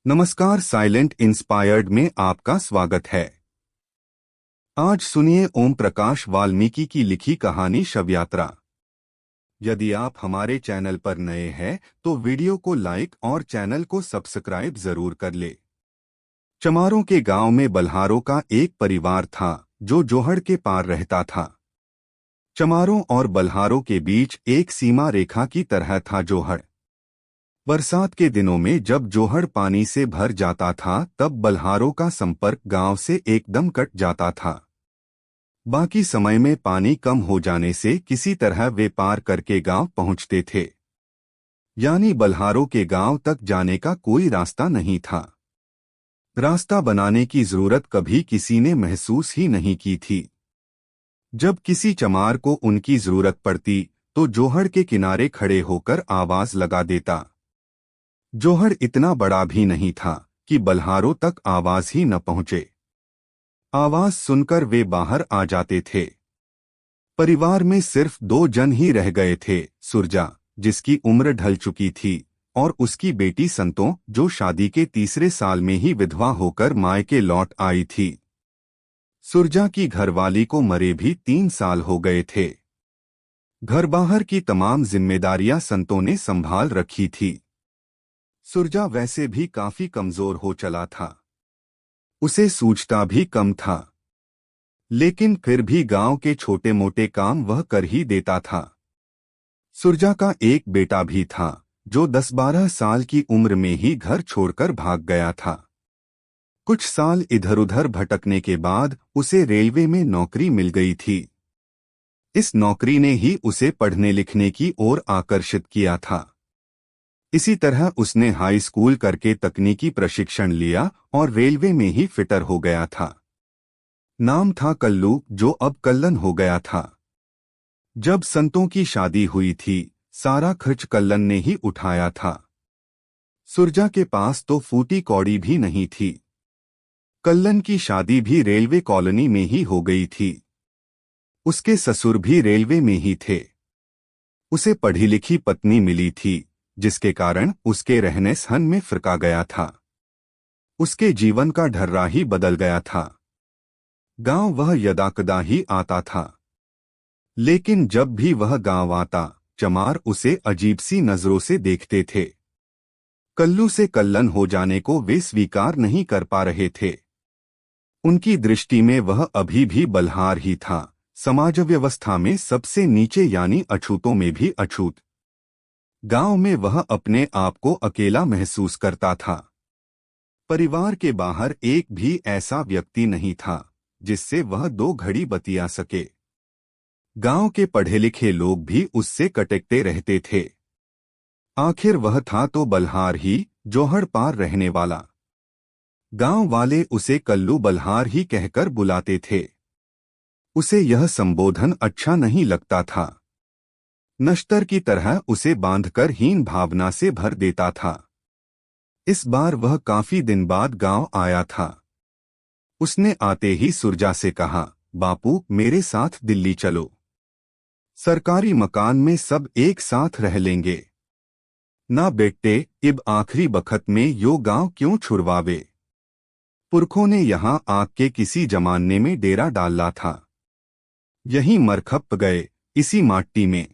नमस्कार, silent inspired में आपका स्वागत है। आज सुनिए ओम प्रकाश वाल्मीकि की लिखी कहानी शव यात्रा। यदि आप हमारे चैनल पर नए हैं तो वीडियो को लाइक और चैनल को सब्सक्राइब जरूर कर ले। चमारों के गांव में बल्हारों का एक परिवार था जो जोहड़ के पार रहता था। चमारों और बल्हारों के बीच एक सीमा रेखा की तरह था जोहड़। बरसात के दिनों में जब जोहड़ पानी से भर जाता था तब बल्हारों का संपर्क गांव से एकदम कट जाता था। बाकी समय में पानी कम हो जाने से किसी तरह वे पार करके गांव पहुंचते थे, यानी बल्हारों के गांव तक जाने का कोई रास्ता नहीं था। रास्ता बनाने की जरूरत कभी किसी ने महसूस ही नहीं की थी। जब किसी चमार को उनकी जरूरत पड़ती तो जोहड़ के किनारे खड़े होकर आवाज लगा देता। जोहड़ इतना बड़ा भी नहीं था कि बल्हारों तक आवाज ही न पहुंचे। आवाज सुनकर वे बाहर आ जाते थे। परिवार में सिर्फ 2 जन ही रह गए थे, सुरजा जिसकी उम्र ढल चुकी थी और उसकी बेटी संतो जो शादी के तीसरे साल में ही विधवा होकर मायके लौट आई थी। सुरजा की घरवाली को मरे भी 3 साल हो गए थे। घर बाहर की तमाम जिम्मेदारियां संतो ने संभाल रखी थी। सुरजा वैसे भी काफी कमजोर हो चला था, उसे सूझता भी कम था, लेकिन फिर भी गांव के छोटे मोटे काम वह कर ही देता था। सुरजा का एक बेटा भी था जो 10-12 साल की उम्र में ही घर छोड़कर भाग गया था। कुछ साल इधर उधर भटकने के बाद उसे रेलवे में नौकरी मिल गई थी। इस नौकरी ने ही उसे पढ़ने लिखने की ओर आकर्षित किया था। इसी तरह उसने हाई स्कूल करके तकनीकी प्रशिक्षण लिया और रेलवे में ही फिटर हो गया था। नाम था कल्लू, जो अब कल्लन हो गया था। जब संतों की शादी हुई थी सारा खर्च कल्लन ने ही उठाया था। सुरजा के पास तो फूटी कौड़ी भी नहीं थी। कल्लन की शादी भी रेलवे कॉलोनी में ही हो गई थी। उसके ससुर भी रेलवे में ही थे। उसे पढ़ी लिखी पत्नी मिली थी जिसके कारण उसके रहने सहन में फर्क आ गया था। उसके जीवन का ढर्रा ही बदल गया था। गांव वह यदाकदा ही आता था, लेकिन जब भी वह गांव आता चमार उसे अजीब सी नजरों से देखते थे। कल्लू से कल्लन हो जाने को वे स्वीकार नहीं कर पा रहे थे। उनकी दृष्टि में वह अभी भी बल्हार ही था, समाज व्यवस्था में सबसे नीचे यानी अछूतों में भी अछूत। गांव में वह अपने आप को अकेला महसूस करता था। परिवार के बाहर एक भी ऐसा व्यक्ति नहीं था जिससे वह 2 घड़ी बतिया सके। गांव के पढ़े लिखे लोग भी उससे कटकते रहते थे। आखिर वह था तो बल्हार ही, जोहड़ पार रहने वाला। गांव वाले उसे कल्लू बल्हार ही कहकर बुलाते थे। उसे यह संबोधन अच्छा नहीं लगता था। नश्तर की तरह उसे बांधकर हीन भावना से भर देता था। इस बार वह काफी दिन बाद गांव आया था। उसने आते ही सुरजा से कहा, बापू मेरे साथ दिल्ली चलो। सरकारी मकान में सब एक साथ रह लेंगे। ना बेटे, इब आखिरी बखत में यो गांव क्यों छुड़वावे। पुरखों ने यहाँ आग के किसी जमाने में डेरा डाला था। यहीं मरखप गए, इसी माटी में।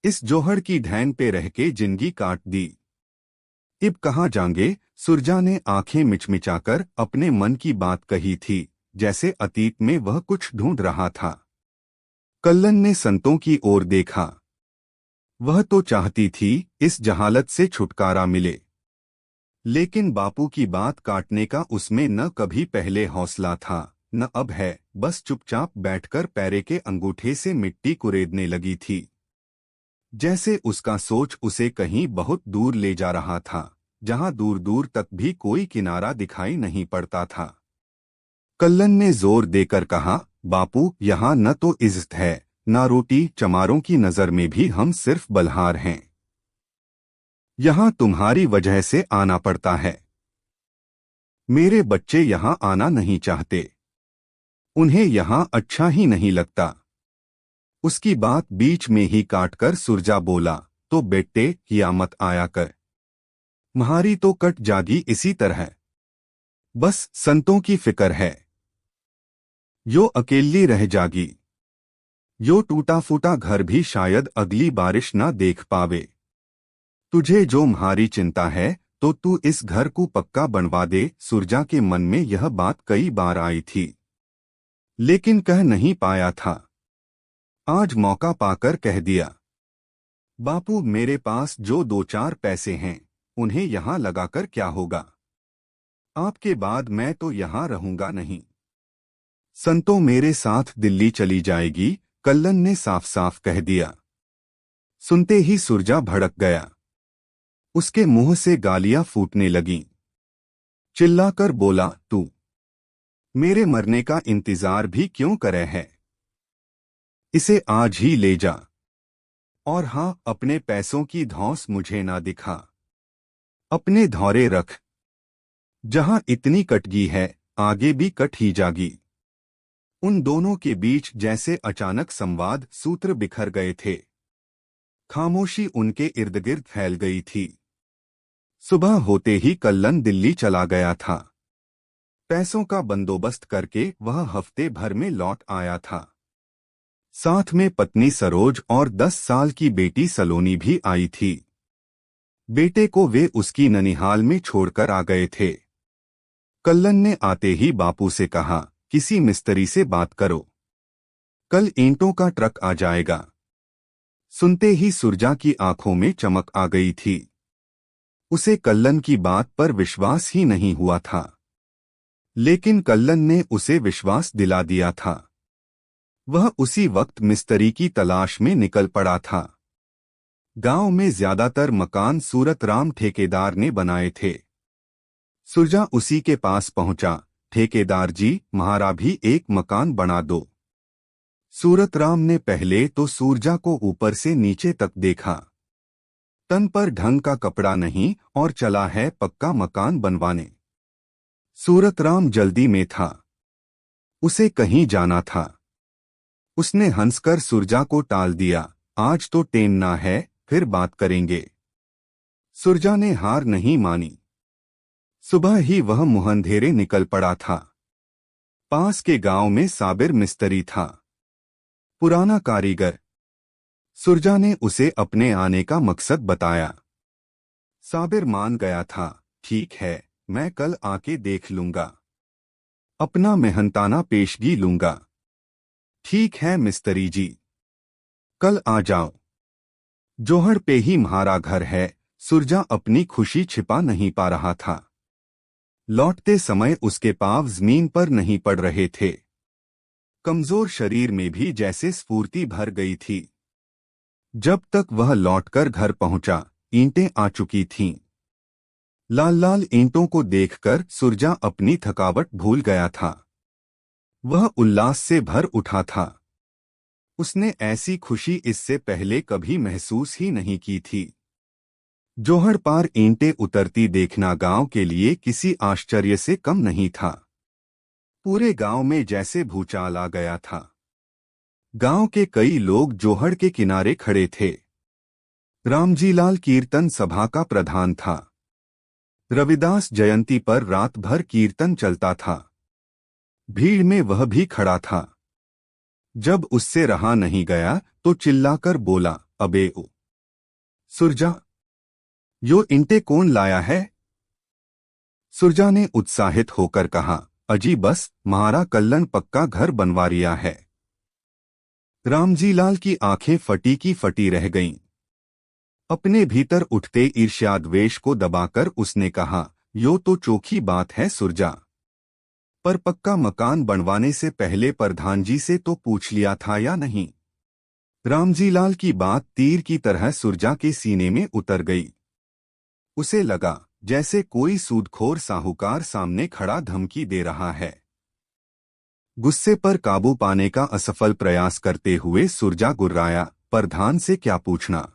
इस जोहड़ की ढैन पे रह के जिंदगी काट दी। इब कहाँ जाएंगे। सुरजा ने आंखें मिचमिचाकर अपने मन की बात कही थी, जैसे अतीत में वह कुछ ढूंढ रहा था। कल्लन ने संतों की ओर देखा। वह तो चाहती थी इस जहालत से छुटकारा मिले, लेकिन बापू की बात काटने का उसमें न कभी पहले हौसला था न अब है। बस चुपचाप बैठकर पैरे के अंगूठे से मिट्टी कुरेदने लगी थी, जैसे उसका सोच उसे कहीं बहुत दूर ले जा रहा था, जहां दूर दूर तक भी कोई किनारा दिखाई नहीं पड़ता था। कल्लन ने जोर देकर कहा, बापू यहाँ न तो इज्जत है न रोटी। चमारों की नजर में भी हम सिर्फ बल्हार हैं। यहाँ तुम्हारी वजह से आना पड़ता है। मेरे बच्चे यहाँ आना नहीं चाहते, उन्हें यहाँ अच्छा ही नहीं लगता। उसकी बात बीच में ही काटकर सुरजा बोला, तो बेटे कियामत आया कर। म्हारी तो कट जागी इसी तरह। बस संतों की फिक्र है, यो अकेली रह जागी। यो टूटा फूटा घर भी शायद अगली बारिश ना देख पावे। तुझे जो म्हारी चिंता है तो तू इस घर को पक्का बनवा दे। सुरजा के मन में यह बात कई बार आई थी, लेकिन कह नहीं पाया था। आज मौका पाकर कह दिया। बापू, मेरे पास जो 2-4 पैसे हैं उन्हें यहाँ लगाकर क्या होगा? आपके बाद मैं तो यहाँ रहूंगा नहीं। संतो मेरे साथ दिल्ली चली जाएगी, कल्लन ने साफ साफ कह दिया। सुनते ही सुरजा भड़क गया। उसके मुंह से गालियां फूटने लगीं। चिल्लाकर बोला, तू मेरे मरने का इंतजार भी क्यों करे है? इसे आज ही ले जा। और हाँ, अपने पैसों की धौंस मुझे ना दिखा। अपने धौरे रख। जहां इतनी कटगी है आगे भी कट ही जागी। उन दोनों के बीच जैसे अचानक संवाद सूत्र बिखर गए थे। खामोशी उनके इर्द गिर्द फैल गई थी। सुबह होते ही कल्लन दिल्ली चला गया था। पैसों का बंदोबस्त करके वह हफ्ते भर में लौट आया था। साथ में पत्नी सरोज और 10 साल की बेटी सलोनी भी आई थी। बेटे को वे उसकी ननिहाल में छोड़कर आ गए थे। कल्लन ने आते ही बापू से कहा, किसी मिस्त्री से बात करो, कल ईंटों का ट्रक आ जाएगा। सुनते ही सुरजा की आंखों में चमक आ गई थी। उसे कल्लन की बात पर विश्वास ही नहीं हुआ था, लेकिन कल्लन ने उसे विश्वास दिला दिया था। वह उसी वक्त मिस्त्री की तलाश में निकल पड़ा था। गांव में ज्यादातर मकान सूरतराम ठेकेदार ने बनाए थे। सुरजा उसी के पास पहुंचा। ठेकेदार जी, म्हारा भी एक मकान बना दो। सूरतराम ने पहले तो सुरजा को ऊपर से नीचे तक देखा। तन पर ढंग का कपड़ा नहीं और चला है पक्का मकान बनवाने। सूरतराम जल्दी में था, उसे कहीं जाना था। उसने हंसकर सुरजा को टाल दिया, आज तो टेमना है, फिर बात करेंगे। सुरजा ने हार नहीं मानी। सुबह ही वह मुहंधेरे निकल पड़ा था। पास के गांव में साबिर मिस्त्री था, पुराना कारीगर। सुरजा ने उसे अपने आने का मकसद बताया। साबिर मान गया था। ठीक है, मैं कल आके देख लूंगा, अपना मेहनताना पेशगी लूंगा। ठीक है मिस्त्री जी, कल आ जाओ। जोहड़ पे ही म्हारा घर है। सुरजा अपनी खुशी छिपा नहीं पा रहा था। लौटते समय उसके पांव जमीन पर नहीं पड़ रहे थे। कमजोर शरीर में भी जैसे स्फूर्ति भर गई थी। जब तक वह लौटकर घर पहुंचा, ईंटें आ चुकी थीं। लाल लाल ईंटों को देखकर सुरजा अपनी थकावट भूल गया था। वह उल्लास से भर उठा था। उसने ऐसी खुशी इससे पहले कभी महसूस ही नहीं की थी। जोहड़ पार ईंटें उतरती देखना गांव के लिए किसी आश्चर्य से कम नहीं था। पूरे गांव में जैसे भूचाल आ गया था। गांव के कई लोग जोहड़ के किनारे खड़े थे। रामजीलाल कीर्तन सभा का प्रधान था। रविदास जयंती पर रात भर कीर्तन चलता था। भीड़ में वह भी खड़ा था। जब उससे रहा नहीं गया तो चिल्लाकर बोला, अबे ओ सुरजा, यो ईंटें कौन लाया है? सुरजा ने उत्साहित होकर कहा, अजी बस म्हारा कल्लन पक्का घर बनवा रिया है। रामजीलाल की आंखें फटी की फटी रह गईं। अपने भीतर उठते ईर्ष्याद्वेष को दबाकर उसने कहा, यो तो चोखी बात है सुरजा, पर पक्का मकान बनवाने से पहले प्रधान जी से तो पूछ लिया था या नहीं? रामजीलाल की बात तीर की तरह सुरजा के सीने में उतर गई। उसे लगा जैसे कोई सूदखोर साहूकार सामने खड़ा धमकी दे रहा है। गुस्से पर काबू पाने का असफल प्रयास करते हुए सुरजा गुर्राया, प्रधान से क्या पूछना,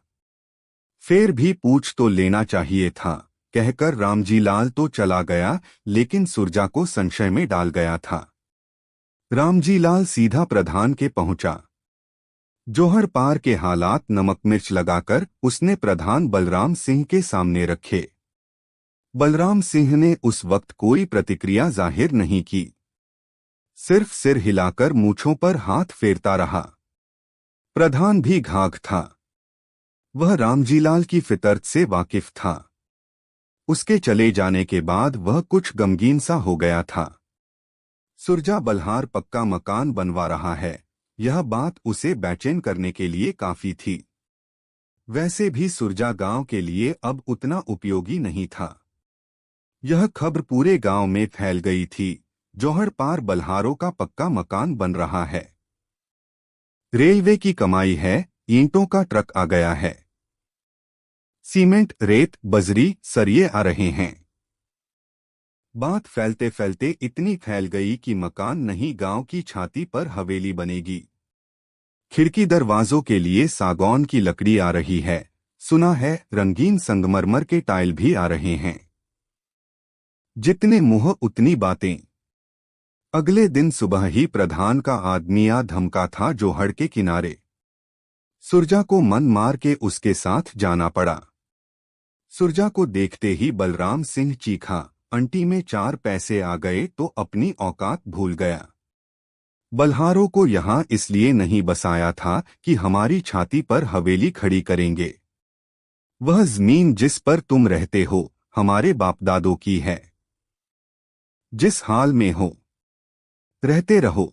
फिर भी पूछ तो लेना चाहिए था, कहकर रामजीलाल तो चला गया, लेकिन सुरजा को संशय में डाल गया था। रामजीलाल सीधा प्रधान के पहुंचा। जोहड़ पार के हालात नमक मिर्च लगाकर उसने प्रधान बलराम सिंह के सामने रखे। बलराम सिंह ने उस वक्त कोई प्रतिक्रिया जाहिर नहीं की, सिर्फ सिर हिलाकर मूंछों पर हाथ फेरता रहा। प्रधान भी घाघ था। वह रामजीलाल की फितरत से वाकिफ था। उसके चले जाने के बाद वह कुछ गमगीन सा हो गया था। सुरजा बल्हार पक्का मकान बनवा रहा है, यह बात उसे बेचैन करने के लिए काफी थी। वैसे भी सुरजा गांव के लिए अब उतना उपयोगी नहीं था। यह खबर पूरे गांव में फैल गई थी, जौहर पार बल्हारों का पक्का मकान बन रहा है। रेलवे की कमाई है, ईंटों का ट्रक आ गया है। सीमेंट, रेत, बजरी, सरिये आ रहे हैं। बात फैलते फैलते इतनी फैल गई कि मकान नहीं, गांव की छाती पर हवेली बनेगी। खिड़की दरवाजों के लिए सागौन की लकड़ी आ रही है। सुना है रंगीन संगमरमर के टाइल भी आ रहे हैं। जितने मुंह उतनी बातें। अगले दिन सुबह ही प्रधान का आदमी आ धमका था जोहड़ के किनारे। सुरजा को मन मार के उसके साथ जाना पड़ा। सुरजा को देखते ही बलराम सिंह चीखा, अंटी में 4 पैसे आ गए तो अपनी औकात भूल गया। बल्हारों को यहाँ इसलिए नहीं बसाया था कि हमारी छाती पर हवेली खड़ी करेंगे। वह जमीन जिस पर तुम रहते हो हमारे बाप दादों की है। जिस हाल में हो रहते रहो,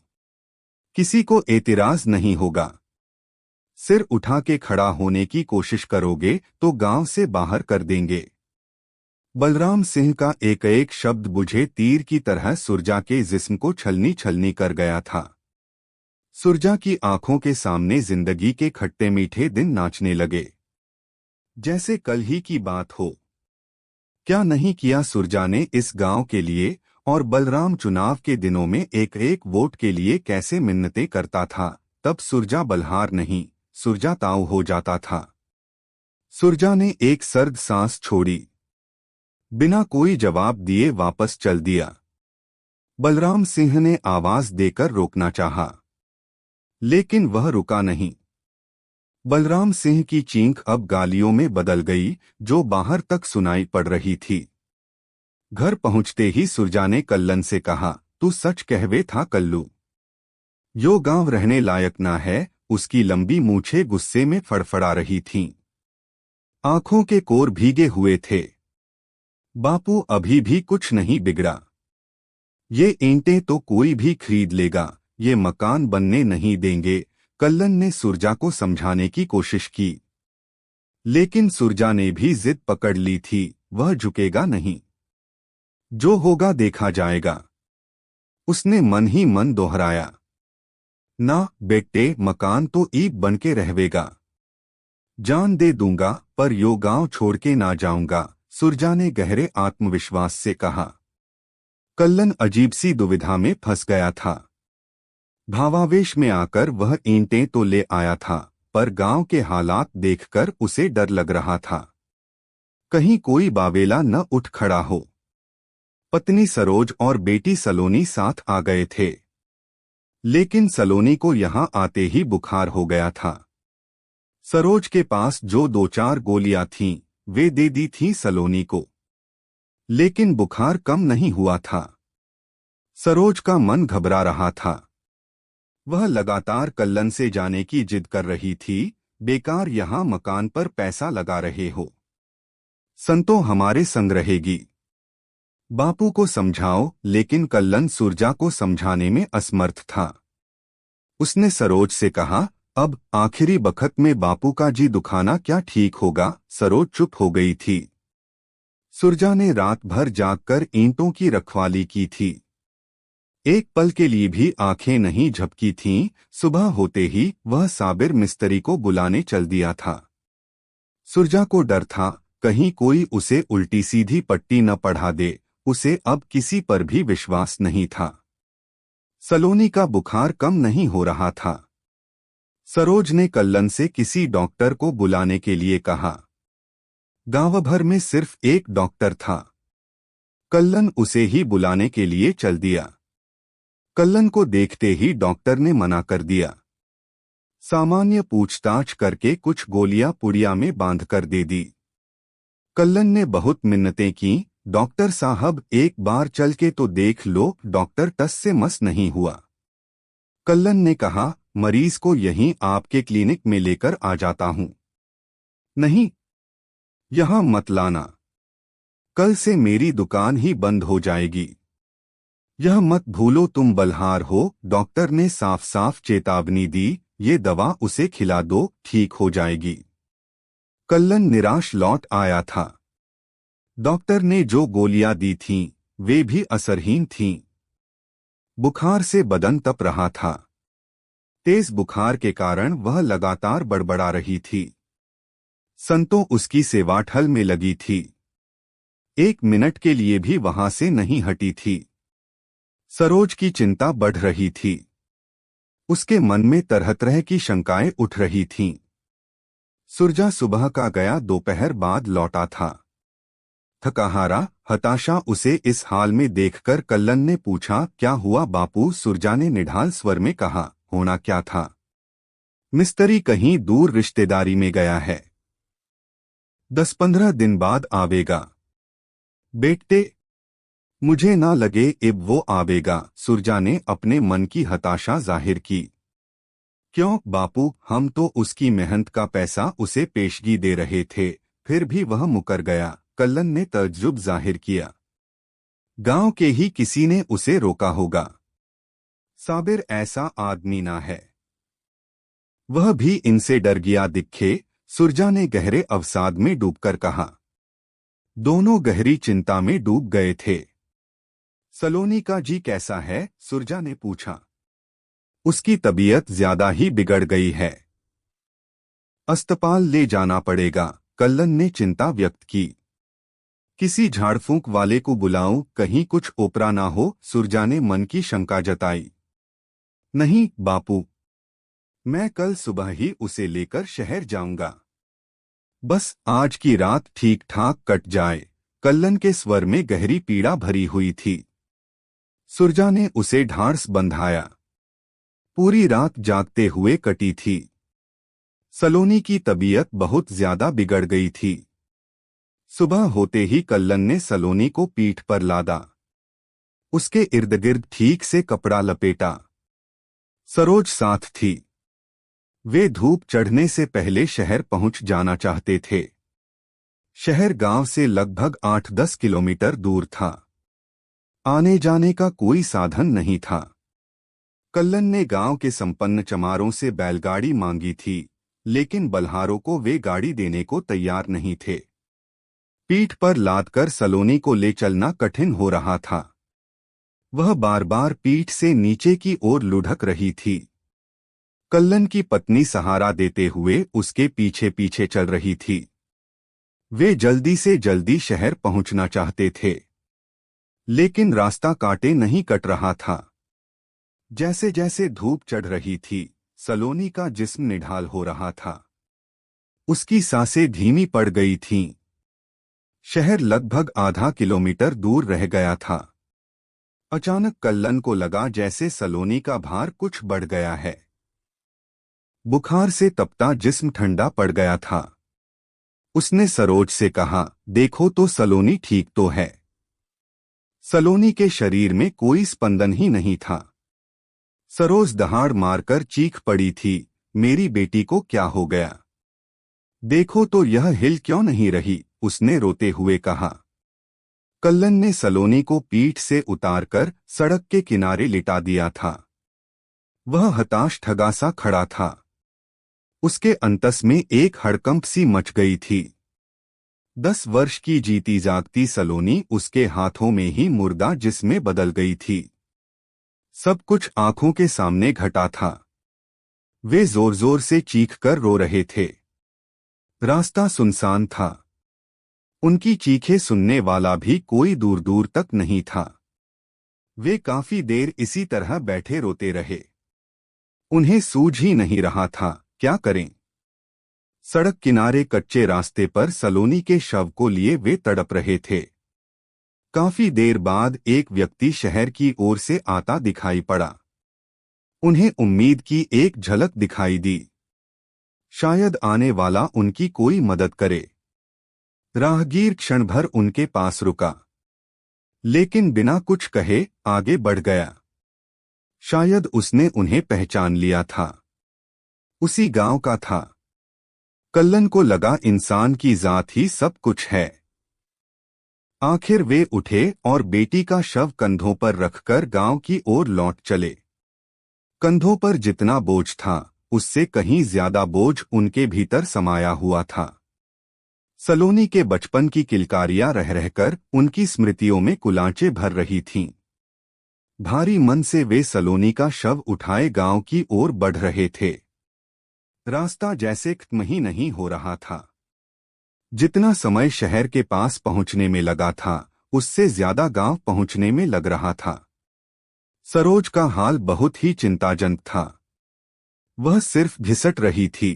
किसी को एतराज नहीं होगा। सिर उठा के खड़ा होने की कोशिश करोगे तो गांव से बाहर कर देंगे। बलराम सिंह का एक एक शब्द बुझे तीर की तरह सुरजा के जिस्म को छलनी छलनी कर गया था। सुरजा की आंखों के सामने जिंदगी के खट्टे मीठे दिन नाचने लगे, जैसे कल ही की बात हो। क्या नहीं किया सुरजा ने इस गांव के लिए, और बलराम चुनाव के दिनों में एक एक वोट के लिए कैसे मिन्नतें करता था। तब सुरजा बल्हार नहीं, सुरजा ताऊ हो जाता था। सुरजा ने एक सर्द सांस छोड़ी, बिना कोई जवाब दिए वापस चल दिया। बलराम सिंह ने आवाज देकर रोकना चाहा, लेकिन वह रुका नहीं। बलराम सिंह की चीख अब गालियों में बदल गई, जो बाहर तक सुनाई पड़ रही थी। घर पहुंचते ही सुरजा ने कल्लन से कहा, तू सच कहवे था कल्लू, यो गांव रहने लायक ना है। उसकी लंबी मूछें गुस्से में फड़फड़ा रही थीं। आंखों के कोर भीगे हुए थे। बापू, अभी भी कुछ नहीं बिगड़ा। ये ईंटें तो कोई भी खरीद लेगा, ये मकान बनने नहीं देंगे। कल्लन ने सुरजा को समझाने की कोशिश की, लेकिन सुरजा ने भी जिद पकड़ ली थी, वह झुकेगा नहीं। जो होगा देखा जाएगा, उसने मन ही मन दोहराया। ना बेटे, मकान तो ईब बनके रहवेगा। जान दे दूंगा पर यो गांव छोड़ के ना जाऊंगा, सुरजा ने गहरे आत्मविश्वास से कहा। कल्लन अजीब सी दुविधा में फंस गया था। भावावेश में आकर वह ईंटें तो ले आया था, पर गांव के हालात देखकर उसे डर लग रहा था। कहीं कोई बावेला न उठ खड़ा हो। पत्नी सरोज और बेटी सलोनी साथ आ गए थे, लेकिन सलोनी को यहां आते ही बुखार हो गया था। सरोज के पास जो 2-4 गोलियां थीं, वे दे दी थीं सलोनी को, लेकिन बुखार कम नहीं हुआ था। सरोज का मन घबरा रहा था। वह लगातार कल्लन से जाने की जिद कर रही थी, बेकार यहां मकान पर पैसा लगा रहे हो। संतो हमारे संग रहेगी। बापू को समझाओ, लेकिन कल्लन सुरजा को समझाने में असमर्थ था। उसने सरोज से कहा, अब आखिरी बखत में बापू का जी दुखाना क्या ठीक होगा। सरोज चुप हो गई थी। सुरजा ने रात भर जागकर ईंटों की रखवाली की थी। एक पल के लिए भी आंखें नहीं झपकी थीं। सुबह होते ही वह साबिर मिस्त्री को बुलाने चल दिया था। सुरजा को डर था, कहीं कोई उसे उल्टी सीधी पट्टी न पढ़ा दे। उसे अब किसी पर भी विश्वास नहीं था। सलोनी का बुखार कम नहीं हो रहा था। सरोज ने कल्लन से किसी डॉक्टर को बुलाने के लिए कहा। गांव भर में सिर्फ एक डॉक्टर था। कल्लन उसे ही बुलाने के लिए चल दिया। कल्लन को देखते ही डॉक्टर ने मना कर दिया। सामान्य पूछताछ करके कुछ गोलियां पुड़िया में बांध कर दे दी। कल्लन ने बहुत मिन्नतें की, डॉक्टर साहब एक बार चल के तो देख लो। डॉक्टर टस से मस नहीं हुआ। कल्लन ने कहा, मरीज को यहीं आपके क्लिनिक में लेकर आ जाता हूं। नहीं, यहां मत लाना। कल से मेरी दुकान ही बंद हो जाएगी। यह मत भूलो तुम बलहार हो। डॉक्टर ने साफ साफ चेतावनी दी। ये दवा उसे खिला दो, ठीक हो जाएगी। कल्लन निराश लौट आया था। डॉक्टर ने जो गोलियां दी थीं, वे भी असरहीन थीं। बुखार से बदन तप रहा था। तेज बुखार के कारण वह लगातार बड़बड़ा रही थी। संतों उसकी सेवाठल में लगी थी। 1 मिनट के लिए भी वहां से नहीं हटी थी। सरोज की चिंता बढ़ रही थी। उसके मन में तरह तरह की शंकाएं उठ रही थीं। सुरजा सुबह का गया, दोपहर बाद लौटा था। थकाहारा, हताशा उसे इस हाल में देखकर कल्लन ने पूछा, क्या हुआ बापू? सुरजा ने निढाल स्वर में कहा, होना क्या था? मिस्त्री कहीं दूर रिश्तेदारी में गया है। 10-15 दिन बाद आवेगा। बेटे, मुझे ना लगे अब वो आवेगा। सुरजा ने अपने मन की हताशा जाहिर की। क्यों बापू? हम तो उसकी मेहनत का पैसा उसे पेशगी दे रहे थे, फिर भी वह मुकर गया। कल्लन ने तज्जुब जाहिर किया। गांव के ही किसी ने उसे रोका होगा। साबिर ऐसा आदमी ना है। वह भी इनसे डर गया दिखे। सुरजा ने गहरे अवसाद में डूबकर कहा। दोनों गहरी चिंता में डूब गए थे। सलोनी का जी कैसा है? सुरजा ने पूछा। उसकी तबीयत ज्यादा ही बिगड़ गई है। अस्पताल ले जाना पड़ेगा। कल्लन ने चिंता व्यक्त की। किसी झाड़फूंक वाले को बुलाऊं, कहीं कुछ ओपरा ना हो? सुरजा ने मन की शंका जताई। नहीं बापू, मैं कल सुबह ही उसे लेकर शहर जाऊंगा। बस आज की रात ठीक ठाक कट जाए। कल्लन के स्वर में गहरी पीड़ा भरी हुई थी। सुरजा ने उसे ढांढस बंधाया। पूरी रात जागते हुए कटी थी। सलोनी की तबीयत बहुत ज्यादा बिगड़ गई थी। सुबह होते ही कल्लन ने सलोनी को पीठ पर लादा। उसके इर्द गिर्द ठीक से कपड़ा लपेटा। सरोज साथ थी। वे धूप चढ़ने से पहले शहर पहुंच जाना चाहते थे। शहर गांव से लगभग 8-10 किलोमीटर दूर था। आने जाने का कोई साधन नहीं था। कल्लन ने गांव के संपन्न चमारों से बैलगाड़ी मांगी थी, लेकिन बलहारों को वे गाड़ी देने को तैयार नहीं थे। पीठ पर लादकर सलोनी को ले चलना कठिन हो रहा था। वह बार बार पीठ से नीचे की ओर लुढ़क रही थी। कल्लन की पत्नी सहारा देते हुए उसके पीछे पीछे चल रही थी। वे जल्दी से जल्दी शहर पहुंचना चाहते थे, लेकिन रास्ता काटे नहीं कट रहा था। जैसे जैसे धूप चढ़ रही थी, सलोनी का जिस्म निढाल हो रहा था। उसकी सांसें धीमी पड़ गई थीं। शहर लगभग आधा किलोमीटर दूर रह गया था। अचानक कल्लन को लगा जैसे सलोनी का भार कुछ बढ़ गया है। बुखार से तपता जिस्म ठंडा पड़ गया था। उसने सरोज से कहा, देखो तो सलोनी ठीक तो है। सलोनी के शरीर में कोई स्पंदन ही नहीं था। सरोज दहाड़ मारकर चीख पड़ी थी, मेरी बेटी को क्या हो गया? देखो तो यह हिल क्यों नहीं रही? उसने रोते हुए कहा। कल्लन ने सलोनी को पीठ से उतारकर सड़क के किनारे लिटा दिया था। वह हताश ठगासा खड़ा था। उसके अंतस में एक हड़कंप सी मच गई थी। 10 वर्ष की जीती जागती सलोनी उसके हाथों में ही मुर्दा जिसमें बदल गई थी। सब कुछ आंखों के सामने घटा था। वे जोर जोर से चीखकर रो रहे थे। रास्ता सुनसान था। उनकी चीखें सुनने वाला भी कोई दूर दूर तक नहीं था। वे काफी देर इसी तरह बैठे रोते रहे। उन्हें सूझ ही नहीं रहा था क्या करें। सड़क किनारे कच्चे रास्ते पर सलोनी के शव को लिए वे तड़प रहे थे। काफी देर बाद एक व्यक्ति शहर की ओर से आता दिखाई पड़ा। उन्हें उम्मीद की एक झलक दिखाई दी। शायद आने वाला उनकी कोई मदद करे। राहगीर क्षण भर उनके पास रुका। लेकिन बिना कुछ कहे आगे बढ़ गया। शायद उसने उन्हें पहचान लिया था। उसी गांव का था। कल्लन को लगा इंसान की जात ही सब कुछ है। आखिर वे उठे और बेटी का शव कंधों पर रखकर गांव की ओर लौट चले। कंधों पर जितना बोझ था उससे कहीं ज्यादा बोझ उनके भीतर समाया हुआ था। सलोनी के बचपन की किलकारियां रह रहकर उनकी स्मृतियों में कुलांचे भर रही थीं। भारी मन से वे सलोनी का शव उठाए गांव की ओर बढ़ रहे थे। रास्ता जैसे खत्म ही नहीं हो रहा था। जितना समय शहर के पास पहुंचने में लगा था उससे ज्यादा गांव पहुंचने में लग रहा था। सरोज का हाल बहुत ही चिंताजनक था। वह सिर्फ घिसट रही थी।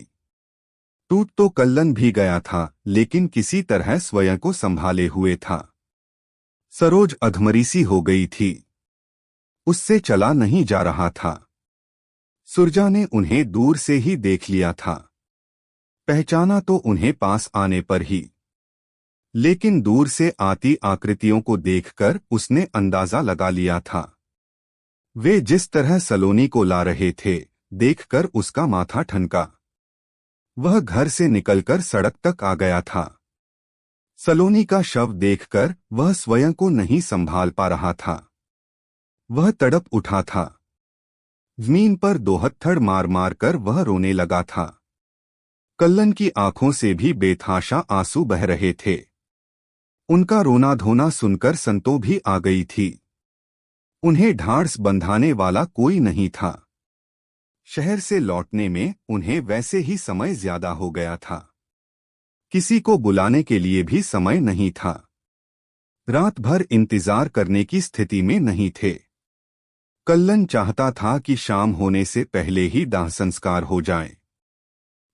टूट तो कल्लन भी गया था लेकिन किसी तरह स्वयं को संभाले हुए था। सरोज अधमरीसी हो गई थी। उससे चला नहीं जा रहा था। सुरजा ने उन्हें दूर से ही देख लिया था। पहचाना तो उन्हें पास आने पर ही, लेकिन दूर से आती आकृतियों को देखकर उसने अंदाजा लगा लिया था। वे जिस तरह सलोनी को ला रहे थे देखकर उसका माथा ठनका। वह घर से निकलकर सड़क तक आ गया था। सलोनी का शव देखकर वह स्वयं को नहीं संभाल पा रहा था। वह तड़प उठा था। जमीन पर दोहत्थड़ मार मार कर वह रोने लगा था। कल्लन की आंखों से भी बेतहाशा आंसू बह रहे थे। उनका रोना धोना सुनकर संतो भी आ गई थी। उन्हें ढांढस बंधाने वाला कोई नहीं था। शहर से लौटने में उन्हें वैसे ही समय ज्यादा हो गया था। किसी को बुलाने के लिए भी समय नहीं था। रात भर इंतजार करने की स्थिति में नहीं थे। कल्लन चाहता था कि शाम होने से पहले ही दाह संस्कार हो जाए।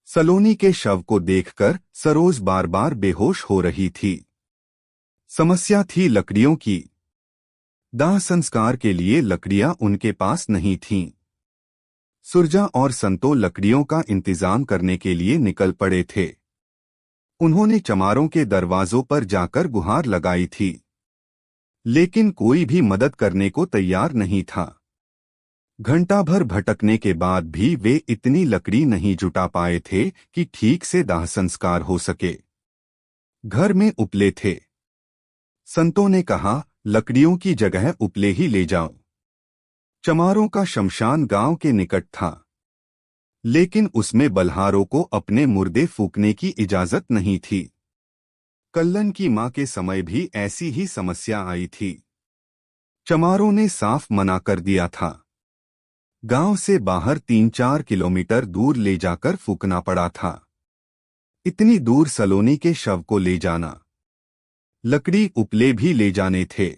सलोनी के शव को देखकर सरोज बार बार बेहोश हो रही थी। समस्या थी लकड़ियों की। दाह संस्कार के लिए लकड़ियां उनके पास नहीं थीं। सुरजा और संतो लकड़ियों का इंतजाम करने के लिए निकल पड़े थे। उन्होंने चमारों के दरवाजों पर जाकर गुहार लगाई थी, लेकिन कोई भी मदद करने को तैयार नहीं था। घंटा भर भटकने के बाद भी वे इतनी लकड़ी नहीं जुटा पाए थे कि ठीक से दाह संस्कार हो सके। घर में उपले थे। संतों ने कहा, लकड़ियों की जगह उपले ही ले जाओ। चमारों का शमशान गांव के निकट था, लेकिन उसमें बलहारों को अपने मुर्दे फूंकने की इजाजत नहीं थी। कल्लन की मां के समय भी ऐसी ही समस्या आई थी। चमारों ने साफ मना कर दिया था। गांव से बाहर 3-4 किलोमीटर दूर ले जाकर फूंकना पड़ा था। इतनी दूर सलोनी के शव को ले जाना, लकड़ी उपले भी ले जाने थे।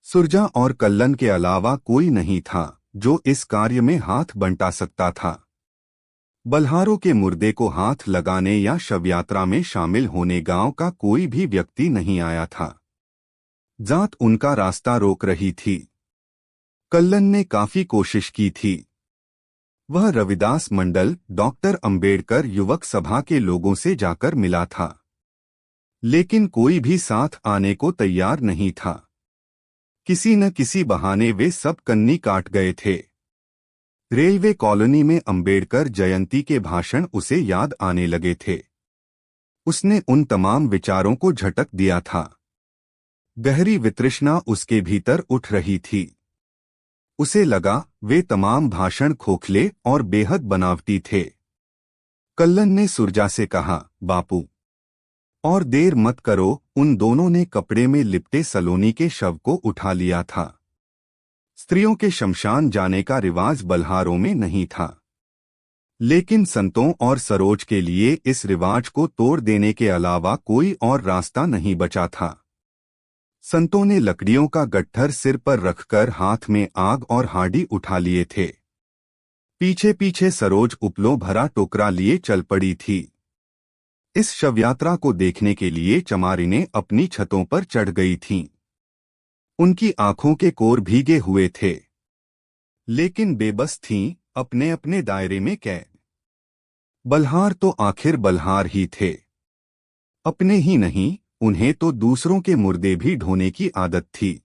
सुरजा और कल्लन के अलावा कोई नहीं था जो इस कार्य में हाथ बंटा सकता था। बलहारों के मुर्दे को हाथ लगाने या शवयात्रा में शामिल होने गांव का कोई भी व्यक्ति नहीं आया था। जात उनका रास्ता रोक रही थी। कल्लन ने काफी कोशिश की थी। वह रविदास मंडल, डॉक्टर अंबेडकर युवक सभा के लोगों से जाकर मिला था, लेकिन कोई भी साथ आने को तैयार नहीं था। किसी न किसी बहाने वे सब कन्नी काट गए थे। रेलवे कॉलोनी में अंबेडकर जयंती के भाषण उसे याद आने लगे थे। उसने उन तमाम विचारों को झटक दिया था। गहरी वितृष्णा उसके भीतर उठ रही थी। उसे लगा वे तमाम भाषण खोखले और बेहद बनावटी थे। कल्लन ने सुरजा से कहा, बापू, और देर मत करो। उन दोनों ने कपड़े में लिपटे सलोनी के शव को उठा लिया था। स्त्रियों के शमशान जाने का रिवाज बलहारों में नहीं था, लेकिन संतों और सरोज के लिए इस रिवाज को तोड़ देने के अलावा कोई और रास्ता नहीं बचा था। संतों ने लकड़ियों का गट्ठर सिर पर रखकर हाथ में आग और हांडी उठा लिए थे। पीछे पीछे सरोज उपलों भरा टोकरा लिए चल पड़ी थी। इस शवयात्रा को देखने के लिए चमारिनें अपनी छतों पर चढ़ गई थीं। उनकी आंखों के कोर भीगे हुए थे, लेकिन बेबस थीं, अपने अपने दायरे में कैद। बलहार तो आखिर बलहार ही थे। अपने ही नहीं, उन्हें तो दूसरों के मुर्दे भी ढोने की आदत थी।